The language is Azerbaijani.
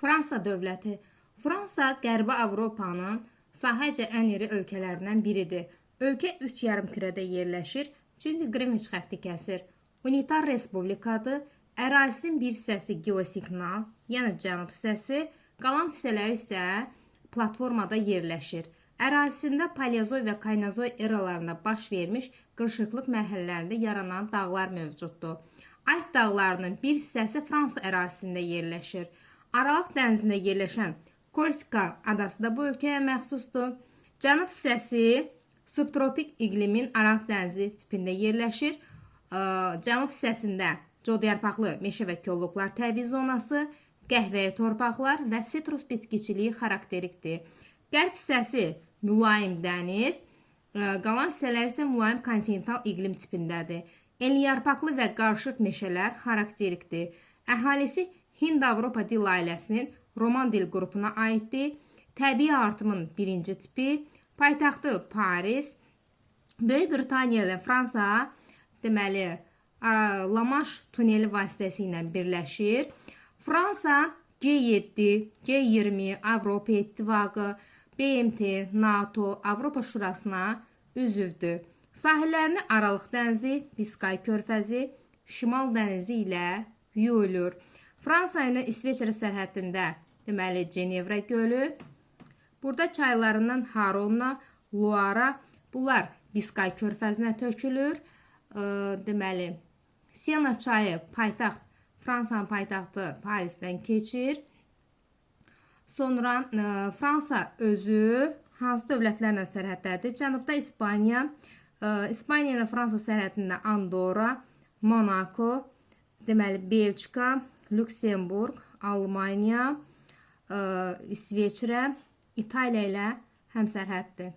Fransa dövləti. Fransa Qərbi Avropanın sahəcə ən iri ölkələrindən biridir. Ölkə 3 yarımkürədə yerləşir, çünki Qrinviç xətti kəsir. Unitar respublikadır. Ərazisinin bir hissəsi geosignal, yəni cənub hissəsi, qalan hissələri isə platformada yerləşir. Ərazisində Paleozoy və Kaynozoy eralarında baş vermiş qırışıqlıq mərhələlərində yaranan dağlar mövcuddur. Alp dağlarının bir hissəsi Fransa ərazisində yerləşir. Aralıq dənizində yerləşən Korsika adası da bu ölkəyə məxsusdur. Cənub hissəsi subtropik iqlimin Aralıq dənizi tipində yerləşir. Cənub hissəsində codyarpaqlı meşə və kolluqlar təbii zonası, qəhvəyi torpaqlar və sitrus bitkiçiliyi xarakterikdir. Qərb hissəsi mülayim dəniz, qalan hissələr isə mülayim kontinental iqlim tipindədir. Enliyarpaqlı və qarışıq meşələr xarakterikdir. Əhalisi Hind-Avropa dil ailəsinin Roman dil qrupuna aiddir. Təbii artımın birinci tipi, paytaxtı Paris, Böyük Britaniya ilə Fransa, deməli, Lamaş tuneli vasitəsilə birləşir. Fransa G7, G20, Avropa İttifaqı, BMT, NATO, Avropa Şurasına üzvdür. Sahillərini Aralıq dənizi, Biskay körfəzi, Şimal dənizi ilə yuyulur. Fransa ilə İsveçrə sərhəddində deməli Cenevra gölü. Burada çaylarından Haronna, Loara, bunlar Biskay körfəzinə tökülür. Deməli, Sena çayı paytaxt, Fransanın paytaxtı Parisdən keçir. Sonra Fransa özü hansı dövlətlərlə sərhəddədir? Cənubda İspaniya, İspaniya ilə Fransa sərhəddində Andorra, Monaco, deməli Belçika, Lüksemburq, Almaniya, İsveçrə, İtaliya ilə həmsərhəddir.